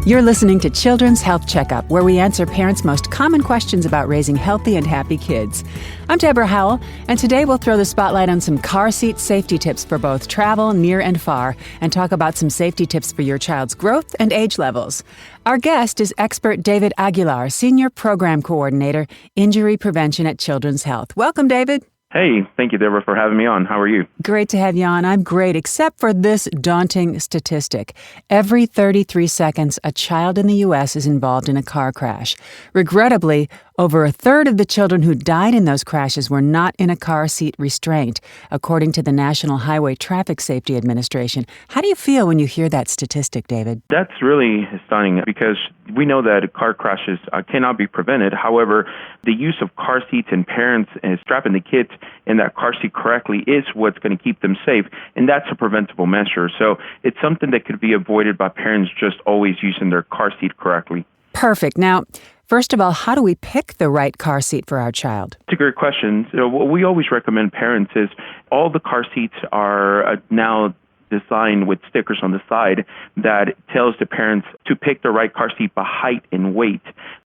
You're listening to Children's Health Checkup, where we answer parents' most common questions about raising healthy and happy kids. I'm Deborah Howell, and today we'll throw the spotlight on some car seat safety tips for both travel, near and far, and talk about some safety tips for your child's growth and age levels. Our guest is expert David Aguilar, Senior Program Coordinator, Injury Prevention at Children's Health. Welcome, David. Hey, thank you, Deborah, for having me on. How are you? Great to have you on. I'm great, except for this daunting statistic. Every 33 seconds, a child in the U.S. is involved in a car crash. Regrettably, over a third of the children who died in those crashes were not in a car seat restraint, according to the National Highway Traffic Safety Administration. How do you feel when you hear that statistic, David? That's really stunning because we know that car crashes cannot be prevented. However, the use of car seats and parents and strapping the kids in that car seat correctly is what's going to keep them safe, and that's a preventable measure. So it's something that could be avoided by parents just always using their car seat correctly. Perfect. Now, first of all, how do we pick the right car seat for our child? It's a great question. So what we always recommend parents is all the car seats are now designed with stickers on the side that tells the parents to pick the right car seat by height and weight.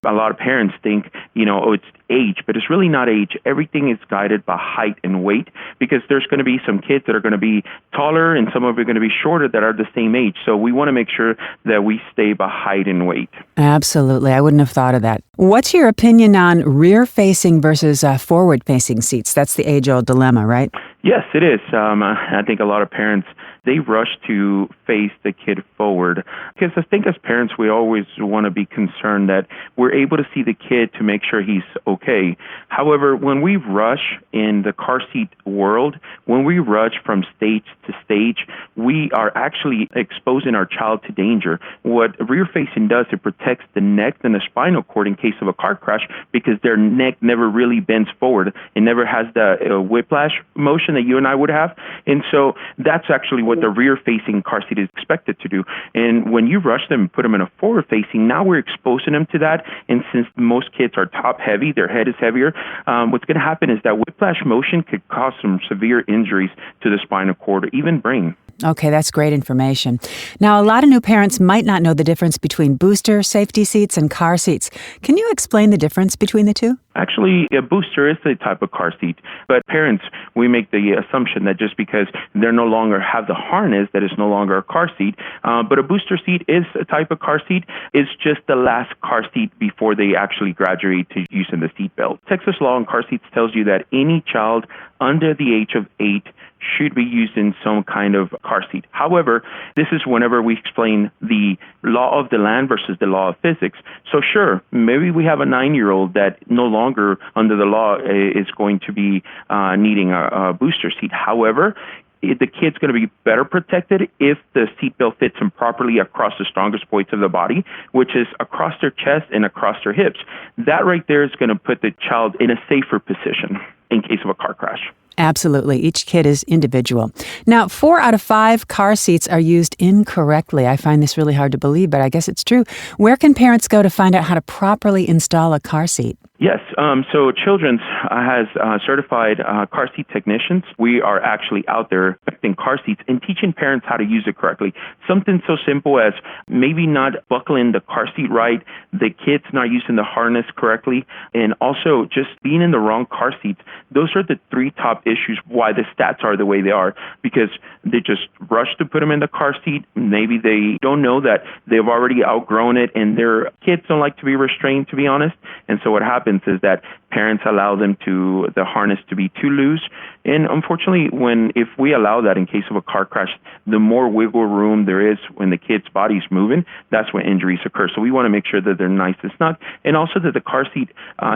A lot of parents think, it's age, but it's really not age. Everything is guided by height and weight because there's going to be some kids that are going to be taller and some of them are going to be shorter that are the same age. So we want to make sure that we stay by height and weight. Absolutely. I wouldn't have thought of that. What's your opinion on rear-facing versus forward-facing seats? That's the age-old dilemma, right? Yes, it is. I think a lot of parents, they rush to face the kid forward because I think as parents, we always want to be concerned that we're able to see the kid to make sure he's okay. However, when we rush in the car seat world, when we rush from stage to stage, we are actually exposing our child to danger. What rear facing does, it protects the neck and the spinal cord in case of a car crash because their neck never really bends forward. It never has the whiplash motion that you and I would have. And so that's actually what the rear-facing car seat is expected to do. And when you rush them and put them in a forward-facing, now we're exposing them to that. And since most kids are top-heavy, their head is heavier, what's going to happen is that whiplash motion could cause some severe injuries to the spinal cord or even brain. Okay, that's great information. Now, a lot of new parents might not know the difference between booster safety seats and car seats. Can you explain the difference between the two? Actually, a booster is a type of car seat, but parents, we make the assumption that just because they no longer have the harness, that is no longer a car seat, but a booster seat is a type of car seat. It's just the last car seat before they actually graduate to using the seat belt. Texas law on car seats tells you that any child under the age of 8 should be using some kind of car seat. However, this is whenever we explain the law of the land versus the law of physics. So sure, maybe we have a 9-year-old that no longer under the law is going to be needing a booster seat. However, the kid's going to be better protected if the seatbelt fits him properly across the strongest points of the body, which is across their chest and across their hips. That right there is going to put the child in a safer position in case of a car crash. Absolutely. Each kid is individual. Now, 4 out of 5 car seats are used incorrectly. I find this really hard to believe, but I guess it's true. Where can parents go to find out how to properly install a car seat? Yes. So Children's has certified car seat technicians. We are actually out there inspecting car seats and teaching parents how to use it correctly. Something so simple as maybe not buckling the car seat right, the kids not using the harness correctly, and also just being in the wrong car seats. Those are the 3 top issues why the stats are the way they are, because they just rush to put them in the car seat. Maybe they don't know that they've already outgrown it, and their kids don't like to be restrained, to be honest. And so what happens is that parents allow the harness to be too loose. And unfortunately, if we allow that in case of a car crash, the more wiggle room there is when the kid's body's moving, that's when injuries occur. So we want to make sure that they're nice and snug, and also that the car seat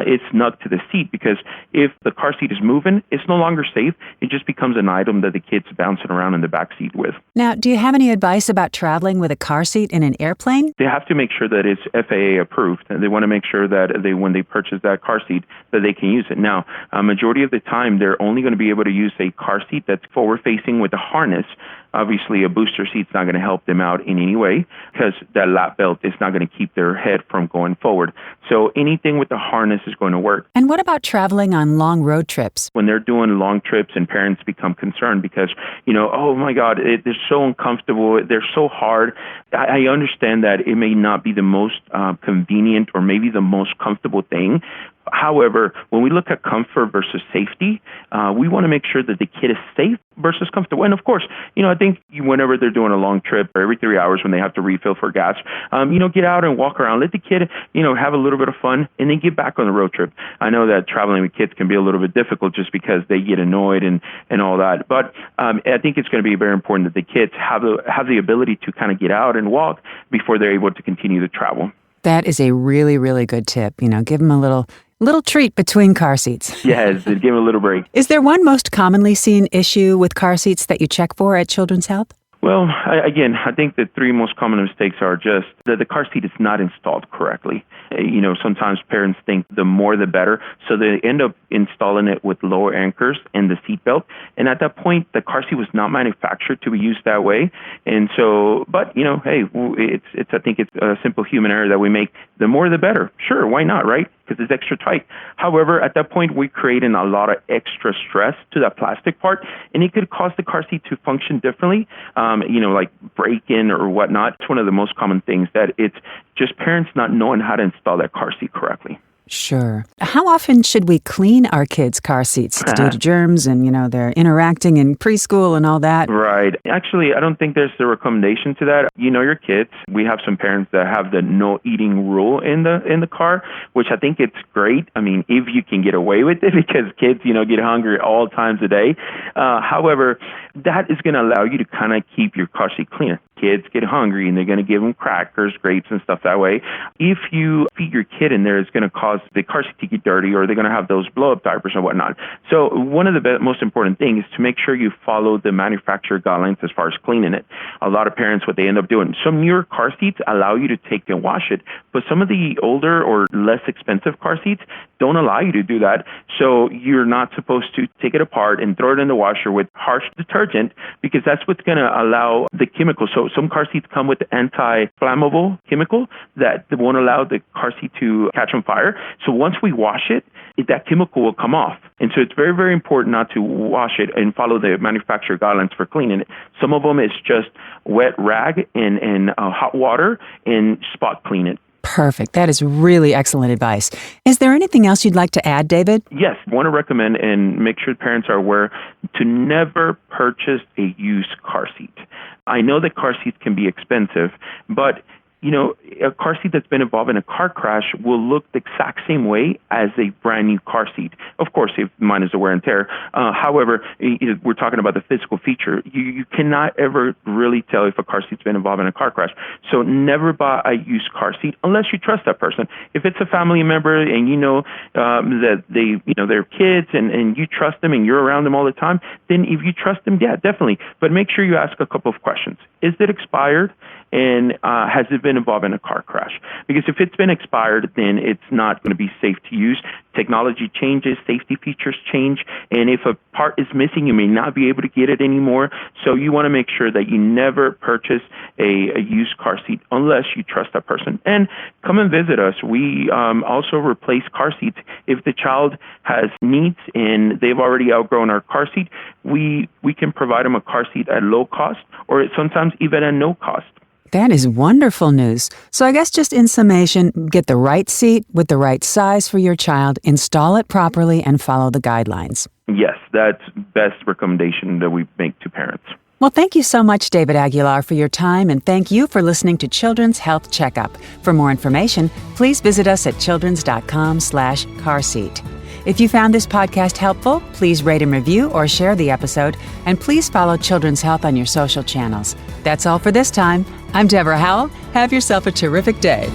is snug to the seat, because if the car seat is moving, it's no longer safe. It just becomes an item that the kid's bouncing around in the back seat with. Now, do you have any advice about traveling with a car seat in an airplane? They have to make sure that it's FAA approved, and they want to make sure that when they purchase that car seat, that they can use it. Now, a majority of the time, they're only going to be able to use a car seat that's forward-facing with a harness. Obviously, a booster seat's not going to help them out in any way because that lap belt is not going to keep their head from going forward. So anything with the harness is going to work. And what about traveling on long road trips? When they're doing long trips and parents become concerned because, oh my God, they're so uncomfortable, they're so hard. I understand that it may not be the most convenient or maybe the most comfortable thing. However, when we look at comfort versus safety, we want to make sure that the kid is safe versus comfortable. And of course, I think whenever they're doing a long trip or every 3 hours when they have to refill for gas, get out and walk around. Let the kid, have a little bit of fun and then get back on the road trip. I know that traveling with kids can be a little bit difficult just because they get annoyed and all that. But I think it's going to be very important that the kids have the ability to kind of get out and walk before they're able to continue to travel. That is a really, really good tip. Give them a little treat between car seats. Yes, give them a little break. Is there one most commonly seen issue with car seats that you check for at Children's Health? Well, I think the three most common mistakes are just that the car seat is not installed correctly. Sometimes parents think the more the better, so they end up installing it with lower anchors and the seat belt. And at that point, the car seat was not manufactured to be used that way. And so, but hey, I think it's a simple human error that we make. The more the better. Sure, why not, right? Because it's extra tight. However, at that point, we're creating a lot of extra stress to that plastic part, and it could cause the car seat to function differently, like break-in or whatnot. It's one of the most common things that it's just parents not knowing how to install that car seat correctly. Sure. How often should we clean our kids' car seats due to germs and, they're interacting in preschool and all that? Right. Actually, I don't think there's a recommendation to that. Your kids. We have some parents that have the no eating rule in the car, which I think it's great. I mean, if you can get away with it because kids, get hungry all times a day. However, that is going to allow you to kind of keep your car seat clean. Kids get hungry and they're going to give them crackers, grapes, and stuff that way. If you feed your kid in there, it's going to cause the car seat to get dirty, or they're going to have those blow-up diapers and whatnot. So one of the most important things is to make sure you follow the manufacturer guidelines as far as cleaning it. A lot of parents, what they end up doing, some newer car seats allow you to take and wash it, but some of the older or less expensive car seats don't allow you to do that. So you're not supposed to take it apart and throw it in the washer with harsh detergent, because that's what's going to allow the chemical. So some car seats come with anti-flammable chemical that won't allow the car seat to catch on fire. So once we wash it, that chemical will come off. And so it's very, very important not to wash it and follow the manufacturer guidelines for cleaning it. Some of them is just wet rag and hot water and spot clean it. Perfect. That is really excellent advice. Is there anything else you'd like to add, David? Yes. I want to recommend and make sure parents are aware to never purchase a used car seat. I know that car seats can be expensive, but a car seat that's been involved in a car crash will look the exact same way as a brand new car seat. Of course, if mine is a wear and tear. However, we're talking about the physical feature. You cannot ever really tell if a car seat's been involved in a car crash. So never buy a used car seat unless you trust that person. If it's a family member and that they're kids and you trust them and you're around them all the time, then if you trust them, yeah, definitely. But make sure you ask a couple of questions. Is it expired? And has it been involved in a car crash? Because if it's been expired, then it's not going to be safe to use. Technology changes, safety features change, and if a part is missing, you may not be able to get it anymore. So you want to make sure that you never purchase a used car seat unless you trust that person. And come and visit us. We also replace car seats. If the child has needs and they've already outgrown our car seat, we can provide them a car seat at low cost, or sometimes even at no cost. That is wonderful news. So I guess just in summation, get the right seat with the right size for your child, install it properly, and follow the guidelines. Yes, that's best recommendation that we make to parents. Well, thank you so much, David Aguilar, for your time, and thank you for listening to Children's Health Checkup. For more information, please visit us at childrens.com/carseat. If you found this podcast helpful, please rate and review or share the episode, and please follow Children's Health on your social channels. That's all for this time. I'm Deborah Howell. Have yourself a terrific day.